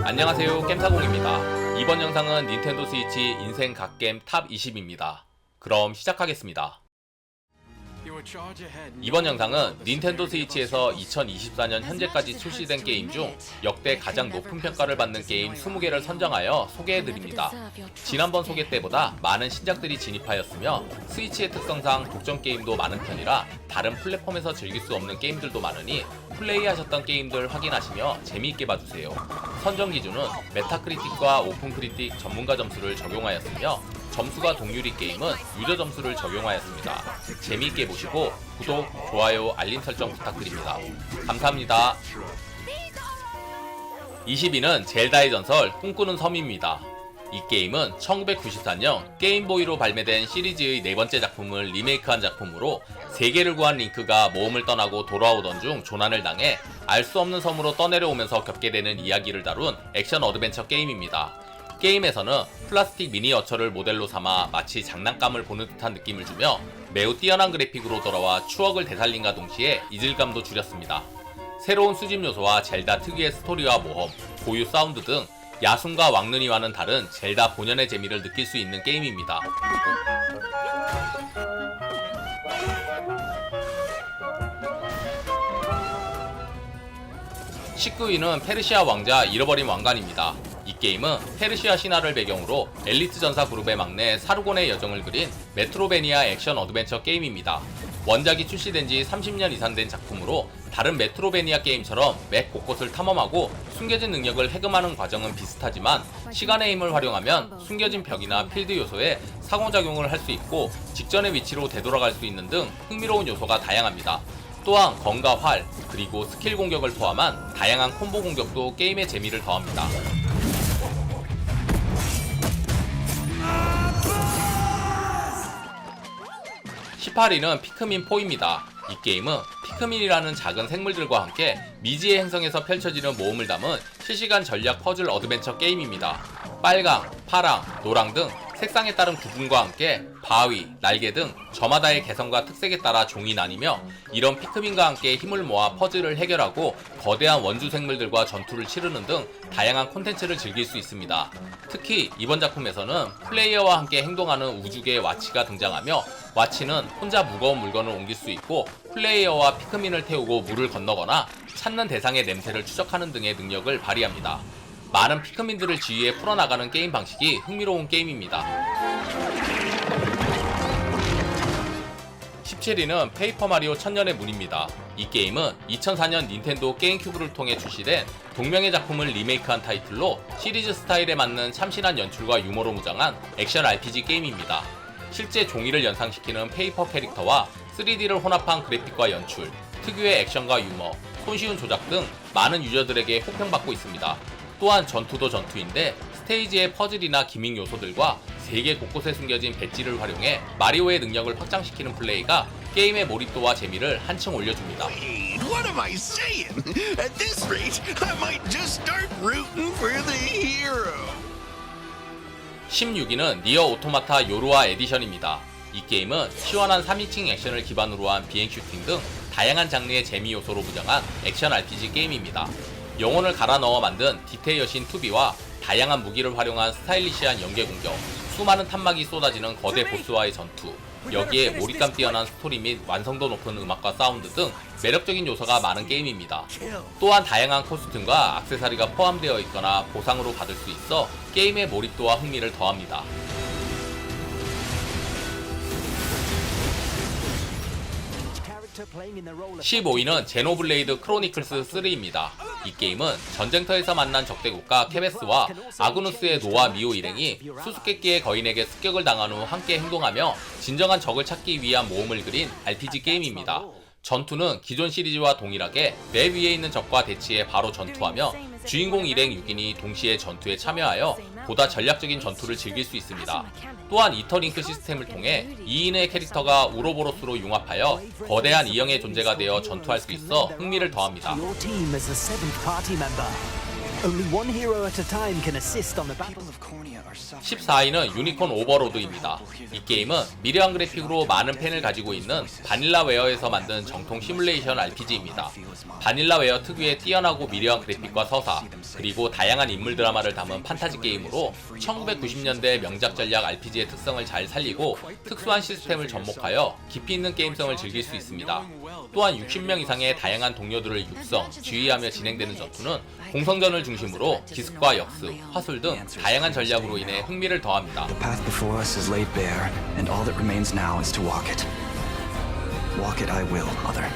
안녕하세요, 겜사공입니다. 이번 영상은 닌텐도 스위치 인생 갓겜 탑 20입니다. 그럼 시작하겠습니다. 이번 영상은 닌텐도 스위치에서 2024년 현재까지 출시된 게임 중 역대 가장 높은 평가를 받는 게임 20개를 선정하여 소개해드립니다. 지난번 소개 때보다 많은 신작들이 진입하였으며 스위치의 특성상 독점 게임도 많은 편이라 다른 플랫폼에서 즐길 수 없는 게임들도 많으니 플레이하셨던 게임들 확인하시며 재미있게 봐주세요. 선정 기준은 메타크리틱과 오픈크리틱 전문가 점수를 적용하였으며 점수가 동률인 게임은 유저 점수를 적용하였습니다. 재미있게 보시고 구독, 좋아요, 알림 설정 부탁드립니다. 감사합니다. 20위는 젤다의 전설 꿈꾸는 섬입니다. 이 게임은 1994년 게임보이로 발매된 시리즈의 네 번째 작품을 리메이크한 작품으로 세계를 구한 링크가 모험을 떠나고 돌아오던 중 조난을 당해 알 수 없는 섬으로 떠내려오면서 겪게 되는 이야기를 다룬 액션 어드벤처 게임입니다. 게임에서는 플라스틱 미니어처를 모델로 삼아 마치 장난감을 보는 듯한 느낌을 주며 매우 뛰어난 그래픽으로 돌아와 추억을 되살림과 동시에 이질감도 줄였습니다. 새로운 수집 요소와 젤다 특유의 스토리와 모험, 고유 사운드 등 야숨과 왕눈이와는 다른 젤다 본연의 재미를 느낄 수 있는 게임입니다. 19위는 페르시아 왕자 잃어버린 왕관입니다. 이 게임은 페르시아 신화를 배경으로 엘리트 전사 그룹의 막내 사루곤의 여정을 그린 메트로베니아 액션 어드벤처 게임입니다. 원작이 출시된 지 30년 이상 된 작품으로 다른 메트로베니아 게임처럼 맵 곳곳을 탐험하고 숨겨진 능력을 해금하는 과정은 비슷하지만 시간의 힘을 활용하면 숨겨진 벽이나 필드 요소에 상호작용을 할 수 있고 직전의 위치로 되돌아갈 수 있는 등 흥미로운 요소가 다양합니다. 또한 검과 활, 그리고 스킬 공격을 포함한 다양한 콤보 공격도 게임의 재미를 더합니다. 18위는 피크민4입니다. 이 게임은 피크민이라는 작은 생물들과 함께 미지의 행성에서 펼쳐지는 모험을 담은 실시간 전략 퍼즐 어드벤처 게임입니다. 빨강, 파랑, 노랑 등 색상에 따른 구분과 함께 바위, 날개 등 저마다의 개성과 특색에 따라 종이 나뉘며 이런 피크민과 함께 힘을 모아 퍼즐을 해결하고 거대한 원주 생물들과 전투를 치르는 등 다양한 콘텐츠를 즐길 수 있습니다. 특히 이번 작품에서는 플레이어와 함께 행동하는 우주계의 와치가 등장하며 와치는 혼자 무거운 물건을 옮길 수 있고 플레이어와 피크민을 태우고 물을 건너거나 찾는 대상의 냄새를 추적하는 등의 능력을 발휘합니다. 많은 피크민들을 지휘해 풀어나가는 게임 방식이 흥미로운 게임입니다. 17위는 페이퍼마리오 천년의 문입니다. 이 게임은 2004년 닌텐도 게임큐브를 통해 출시된 동명의 작품을 리메이크한 타이틀로 시리즈 스타일에 맞는 참신한 연출과 유머로 무장한 액션 RPG 게임입니다. 실제 종이를 연상시키는 페이퍼 캐릭터와 3D를 혼합한 그래픽과 연출, 특유의 액션과 유머, 손쉬운 조작 등 많은 유저들에게 호평받고 있습니다. 또한 전투도 전투인데 스테이지의 퍼즐이나 기믹 요소들과 세계 곳곳에 숨겨진 배지를 활용해 마리오의 능력을 확장시키는 플레이가 게임의 몰입도와 재미를 한층 올려줍니다. What am I saying? At this rate, I might just start rooting for the hero. 16위는 니어 오토마타 요루아 에디션입니다. 이 게임은 시원한 3인칭 액션을 기반으로 한 비행 슈팅 등 다양한 장르의 재미 요소로 무장한 액션 RPG 게임입니다. 영혼을 갈아 넣어 만든 디테일 여신 투비와 다양한 무기를 활용한 스타일리시한 연계 공격, 수많은 탄막이 쏟아지는 거대 보스와의 전투, 여기에 몰입감 뛰어난 스토리 및 완성도 높은 음악과 사운드 등 매력적인 요소가 많은 게임입니다. 또한 다양한 코스튬과 액세서리가 포함되어 있거나 보상으로 받을 수 있어 게임의 몰입도와 흥미를 더합니다. 15위는 제노블레이드 크로니클스 3입니다. 이 게임은 전쟁터에서 만난 적대국가 케베스와 아그누스의 노아 미오 일행이 수수께끼의 거인에게 습격을 당한 후 함께 행동하며 진정한 적을 찾기 위한 모험을 그린 RPG 게임입니다. 전투는 기존 시리즈와 동일하게 맵 위에 있는 적과 대치해 바로 전투하며 주인공 일행 6인이 동시에 전투에 참여하여 보다 전략적인 전투를 즐길 수 있습니다. 또한 이터링크 시스템을 통해 2인의 캐릭터가 우로보로스로 융합하여 거대한 이형의 존재가 되어 전투할 수 있어 흥미를 더합니다. Only one hero at a time can assist on the battle. 14위는 유니콘 오버로드입니다. 이 게임은 미려한 그래픽으로 많은 팬을 가지고 있는 바닐라웨어에서 만든 정통 시뮬레이션 RPG입니다. 바닐라웨어 특유의 뛰어나고 미려한 그래픽과 서사, 그리고 다양한 인물 드라마를 담은 판타지 게임으로 1990년대 명작 전략 RPG의 특성을 잘 살리고 특수한 시스템을 접목하여 깊이 있는 게임성을 즐길 수 있습니다. 또한 60명 이상의 다양한 동료들을 육성, 지휘하며 진행되는 전투는 공성전을 중심으로 기습과 역습, 화술 등 다양한 전략으로 인해 흥미를 더합니다. The path before us is laid bare, and all that remains now is to walk it. Walk it I will, Mother.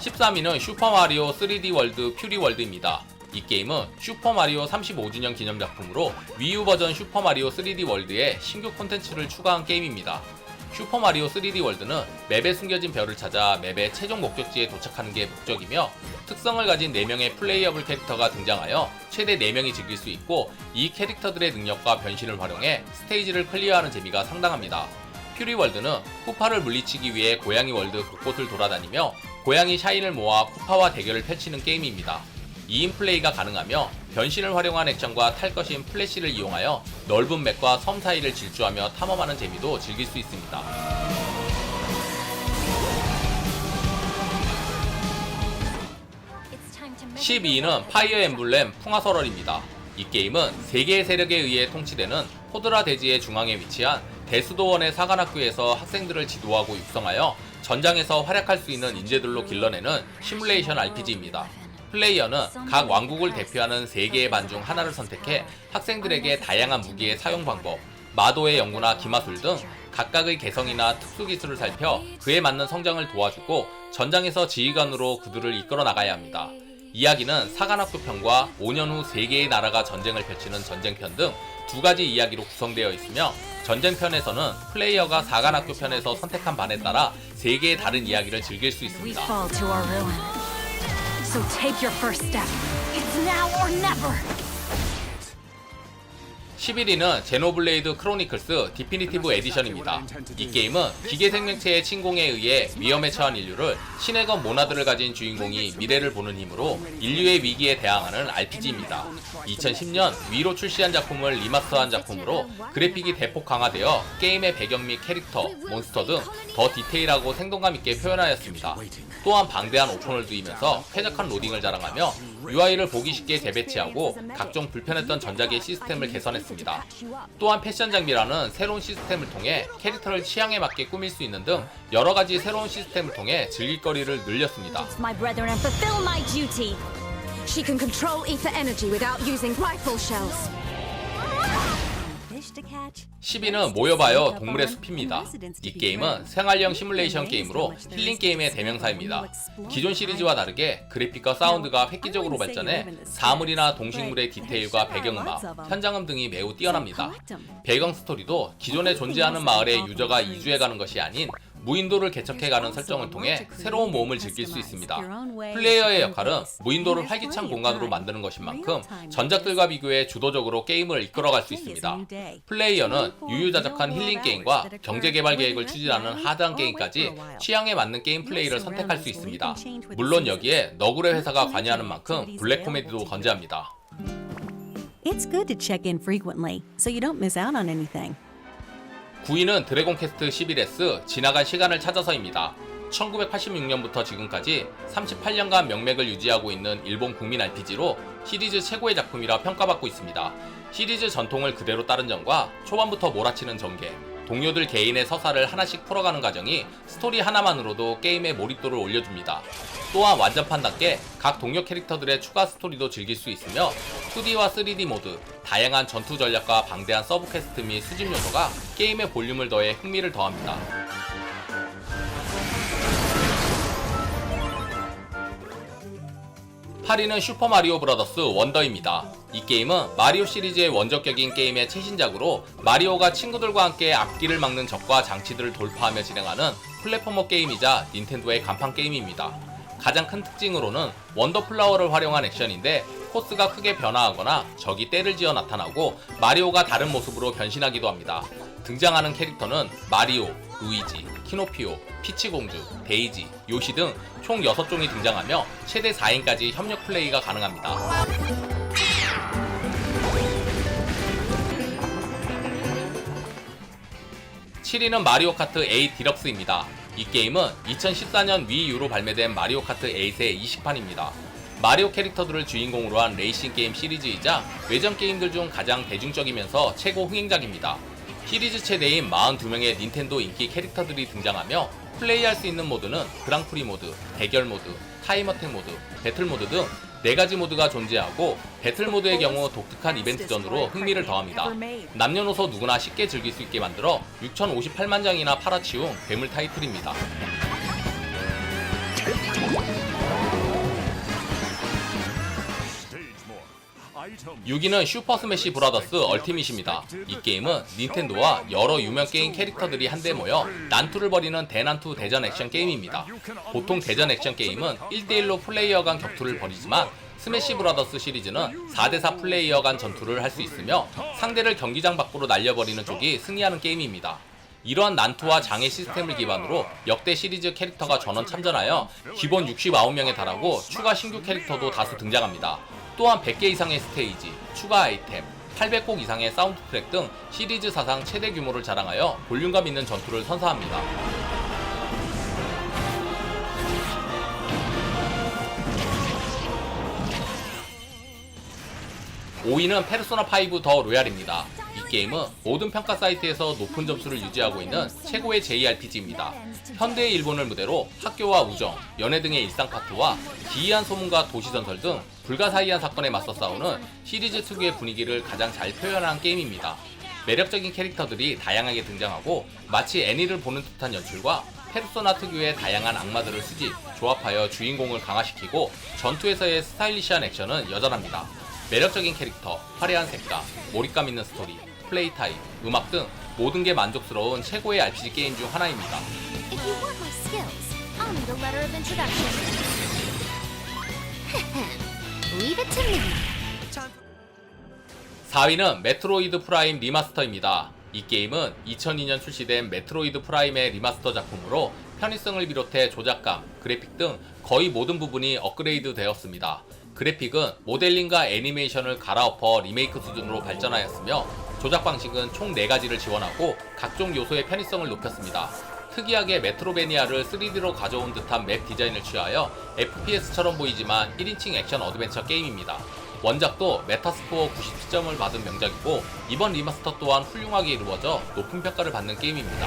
13위는 슈퍼마리오 3D 월드 퓨리 월드입니다. 이 게임은 슈퍼마리오 35주년 기념작품으로 위유 버전 슈퍼마리오 3D 월드에 신규 콘텐츠를 추가한 게임입니다. 슈퍼마리오 3D 월드는 맵에 숨겨진 별을 찾아 맵의 최종 목적지에 도착하는 게 목적이며 특성을 가진 4명의 플레이어블 캐릭터가 등장하여 최대 4명이 즐길 수 있고 이 캐릭터들의 능력과 변신을 활용해 스테이지를 클리어하는 재미가 상당합니다. 퓨리 월드는 쿠파를 물리치기 위해 고양이 월드 곳곳을 돌아다니며 고양이 샤인을 모아 쿠파와 대결을 펼치는 게임입니다. 2인 플레이가 가능하며 변신을 활용한 액션과 탈 것인 플래시를 이용하여 넓은 맵과 섬 사이를 질주하며 탐험하는 재미도 즐길 수 있습니다. 12위는 파이어 엠블렘 풍화설월입니다. 이 게임은 3개의 세력에 의해 통치되는 포드라 대지의 중앙에 위치한 데스도원의 사관학교에서 학생들을 지도하고 육성하여 전장에서 활약할 수 있는 인재들로 길러내는 시뮬레이션 RPG입니다. 플레이어는 각 왕국을 대표하는 3개의 반 중 하나를 선택해 학생들에게 다양한 무기의 사용 방법, 마도의 연구나 기마술 등 각각의 개성이나 특수기술을 살펴 그에 맞는 성장을 도와주고 전장에서 지휘관으로 그들을 이끌어 나가야 합니다. 이야기는 사관학교 편과 5년 후 3개의 나라가 전쟁을 펼치는 전쟁편 등 2가지 이야기로 구성되어 있으며 전쟁편에서는 플레이어가 사관학교 편에서 선택한 반에 따라 3개의 다른 이야기를 즐길 수 We 있습니다. fall to our ruin. So take your first step. It's now or never. 11위는 제노블레이드 크로니클스 디피니티브 에디션입니다. 이 게임은 기계 생명체의 침공에 의해 위험에 처한 인류를 신의 검 모나드를 가진 주인공이 미래를 보는 힘으로 인류의 위기에 대항하는 RPG입니다. 2010년 위로 출시한 작품을 리마스터한 작품으로 그래픽이 대폭 강화되어 게임의 배경 및 캐릭터, 몬스터 등 더 디테일하고 생동감 있게 표현하였습니다. 또한 방대한 오픈월드이면서 쾌적한 로딩을 자랑하며 UI를 보기 쉽게 재배치하고 각종 불편했던 전작의 시스템을 개선했습니다. 또한 패션 장비라는 새로운 시스템을 통해 캐릭터를 취향에 맞게 꾸밀 수 있는 등 여러가지 새로운 시스템을 통해 즐길거리를 늘렸습니다. My brethren and fulfill my duty. She can control ether energy without using rifle shells. 10위는 모여봐요 동물의 숲입니다. 이 게임은 생활형 시뮬레이션 게임으로 힐링 게임의 대명사입니다. 기존 시리즈와 다르게 그래픽과 사운드가 획기적으로 발전해 사물이나 동식물의 디테일과 배경음악, 현장음 등이 매우 뛰어납니다. 배경 스토리도 기존에 존재하는 마을에 유저가 이주해가는 것이 아닌 무인도를 개척해가는 설정을 통해 새로운 모험을 즐길 수 있습니다. 플레이어의 역할은 무인도를 활기찬 공간으로 만드는 것인 만큼 전작들과 비교해 주도적으로 게임을 이끌어갈 수 있습니다. 플레이어는 유유자적한 힐링 게임과 경제개발 계획을 추진하는 하드한 게임까지 취향에 맞는 게임 플레이를 선택할 수 있습니다. 물론 여기에 너구리 회사가 관여하는 만큼 블랙 코미디도 건재합니다. It's good to check in frequently so you don't miss out on anything. 9위는 드래곤 퀘스트 11S 지나간 시간을 찾아서입니다. 1986년부터 지금까지 38년간 명맥을 유지하고 있는 일본 국민 RPG로 시리즈 최고의 작품이라 평가받고 있습니다. 시리즈 전통을 그대로 따른 점과 초반부터 몰아치는 전개, 동료들 개인의 서사를 하나씩 풀어가는 과정이 스토리 하나만으로도 게임의 몰입도를 올려줍니다. 또한 완전판답게 각 동료 캐릭터들의 추가 스토리도 즐길 수 있으며 2D와 3D 모드, 다양한 전투 전략과 방대한 서브 퀘스트 및 수집 요소가 게임의 볼륨을 더해 흥미를 더합니다. 8위는 슈퍼마리오 브라더스 원더입니다. 이 게임은 마리오 시리즈의 원조격인 게임의 최신작으로 마리오가 친구들과 함께 앞길을 막는 적과 장치들을 돌파하며 진행하는 플랫포머 게임이자 닌텐도의 간판 게임입니다. 가장 큰 특징으로는 원더플라워를 활용한 액션인데 코스가 크게 변화하거나 적이 때를 지어 나타나고 마리오가 다른 모습으로 변신하기도 합니다. 등장하는 캐릭터는 마리오, 루이지, 키노피오, 피치공주, 데이지, 요시 등 총 6종이 등장하며 최대 4인까지 협력 플레이가 가능합니다. 7위는 마리오 카트 8 디럭스입니다. 이 게임은 2014년 위유로 발매된 마리오 카트 8의 이식판입니다. 마리오 캐릭터들을 주인공으로 한 레이싱 게임 시리즈이자 외전 게임들 중 가장 대중적이면서 최고 흥행작입니다. 시리즈 최대인 42명의 닌텐도 인기 캐릭터들이 등장하며 플레이할 수 있는 모드는 그랑프리 모드, 대결 모드, 타임어택 모드, 배틀 모드 등 4가지 모드가 존재하고 배틀 모드의 경우 독특한 이벤트전으로 흥미를 더합니다. 남녀노소 누구나 쉽게 즐길 수 있게 만들어 6,058만 장이나 팔아치운 괴물 타이틀입니다. 6위는 슈퍼 스매시 브라더스 얼티밋입니다. 이 게임은 닌텐도와 여러 유명 게임 캐릭터들이 한데 모여 난투를 벌이는 대난투 대전 액션 게임입니다. 보통 대전 액션 게임은 1대1로 플레이어 간 격투를 벌이지만 스매시 브라더스 시리즈는 4대4 플레이어 간 전투를 할 수 있으며 상대를 경기장 밖으로 날려버리는 쪽이 승리하는 게임입니다. 이러한 난투와 장애 시스템을 기반으로 역대 시리즈 캐릭터가 전원 참전하여 기본 69명에 달하고 추가 신규 캐릭터도 다수 등장합니다. 또한 100개 이상의 스테이지, 추가 아이템, 800곡 이상의 사운드 트랙 등 시리즈 사상 최대 규모를 자랑하여 볼륨감 있는 전투를 선사합니다. 5위는 페르소나5 더 로얄입니다. 이 게임은 모든 평가 사이트에서 높은 점수를 유지하고 있는 최고의 JRPG입니다. 현대의 일본을 무대로 학교와 우정, 연애 등의 일상 파트와 기이한 소문과 도시전설 등 불가사의한 사건에 맞서 싸우는 시리즈 특유의 분위기를 가장 잘 표현한 게임입니다. 매력적인 캐릭터들이 다양하게 등장하고 마치 애니를 보는 듯한 연출과 페르소나 특유의 다양한 악마들을 수집, 조합하여 주인공을 강화시키고 전투에서의 스타일리시한 액션은 여전합니다. 매력적인 캐릭터, 화려한 색감, 몰입감 있는 스토리, 플레이 타입, 음악 등 모든 게 만족스러운 최고의 RPG 게임 중 하나입니다. If you want my skills, I'll need a letter of introduction. Leave it to me. 4위는 메트로이드 프라임 리마스터입니다. 이 게임은 2002년 출시된 메트로이드 프라임의 리마스터 작품으로 편의성을 비롯해 조작감, 그래픽 등 거의 모든 부분이 업그레이드 되었습니다. 그래픽은 모델링과 애니메이션을 갈아엎어 리메이크 수준으로 발전하였으며 조작 방식은 총 4가지를 지원하고 각종 요소의 편의성을 높였습니다. 특이하게 메트로베니아를 3D로 가져온 듯한 맵 디자인을 취하여 FPS처럼 보이지만 1인칭 액션 어드벤처 게임입니다. 원작도 메타스코어 97점을 받은 명작이고 이번 리마스터 또한 훌륭하게 이루어져 높은 평가를 받는 게임입니다.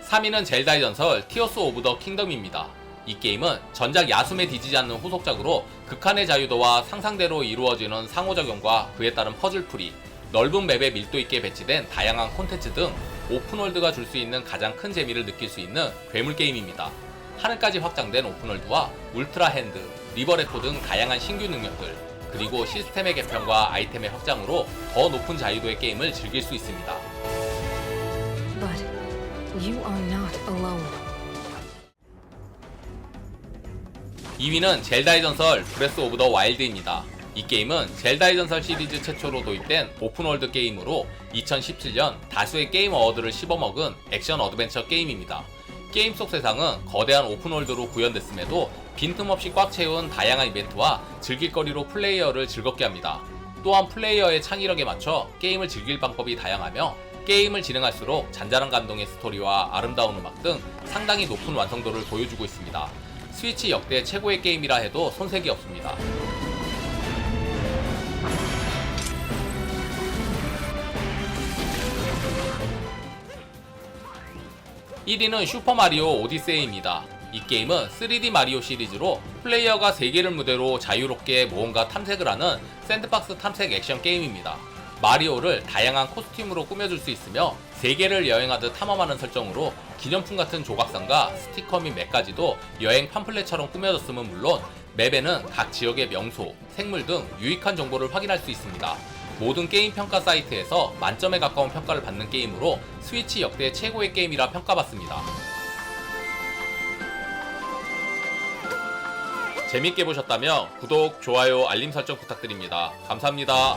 3위는 젤다의 전설 티어스 오브 더 킹덤입니다. 이 게임은 전작 야숨에 뒤지지 않는 후속작으로 극한의 자유도와 상상대로 이루어지는 상호작용과 그에 따른 퍼즐풀이, 넓은 맵에 밀도 있게 배치된 다양한 콘텐츠 등 오픈월드가 줄 수 있는 가장 큰 재미를 느낄 수 있는 괴물 게임입니다. 하늘까지 확장된 오픈월드와 울트라 핸드, 리버레코 등 다양한 신규 능력들, 그리고 시스템의 개편과 아이템의 확장으로 더 높은 자유도의 게임을 즐길 수 있습니다. But you are not alone. 2위는 젤다의 전설 브레스 오브 더 와일드입니다. 이 게임은 젤다의 전설 시리즈 최초로 도입된 오픈월드 게임으로 2017년 다수의 게임 어워드를 씹어먹은 액션 어드벤처 게임입니다. 게임 속 세상은 거대한 오픈월드로 구현됐음에도 빈틈없이 꽉 채운 다양한 이벤트와 즐길거리로 플레이어를 즐겁게 합니다. 또한 플레이어의 창의력에 맞춰 게임을 즐길 방법이 다양하며 게임을 진행할수록 잔잔한 감동의 스토리와 아름다운 음악 등 상당히 높은 완성도를 보여주고 있습니다. 스위치 역대 최고의 게임이라 해도 손색이 없습니다. 1위는 슈퍼마리오 오디세이입니다. 이 게임은 3D 마리오 시리즈로 플레이어가 세계를 무대로 자유롭게 모험과 탐색을 하는 샌드박스 탐색 액션 게임입니다. 마리오를 다양한 코스튬으로 꾸며줄 수 있으며 세계를 여행하듯 탐험하는 설정으로 기념품 같은 조각상과 스티커 및 맵까지도 여행 팜플렛처럼 꾸며졌음은 물론 맵에는 각 지역의 명소, 생물 등 유익한 정보를 확인할 수 있습니다. 모든 게임 평가 사이트에서 만점에 가까운 평가를 받는 게임으로 스위치 역대 최고의 게임이라 평가받습니다. 재밌게 보셨다면 구독, 좋아요, 알림 설정 부탁드립니다. 감사합니다.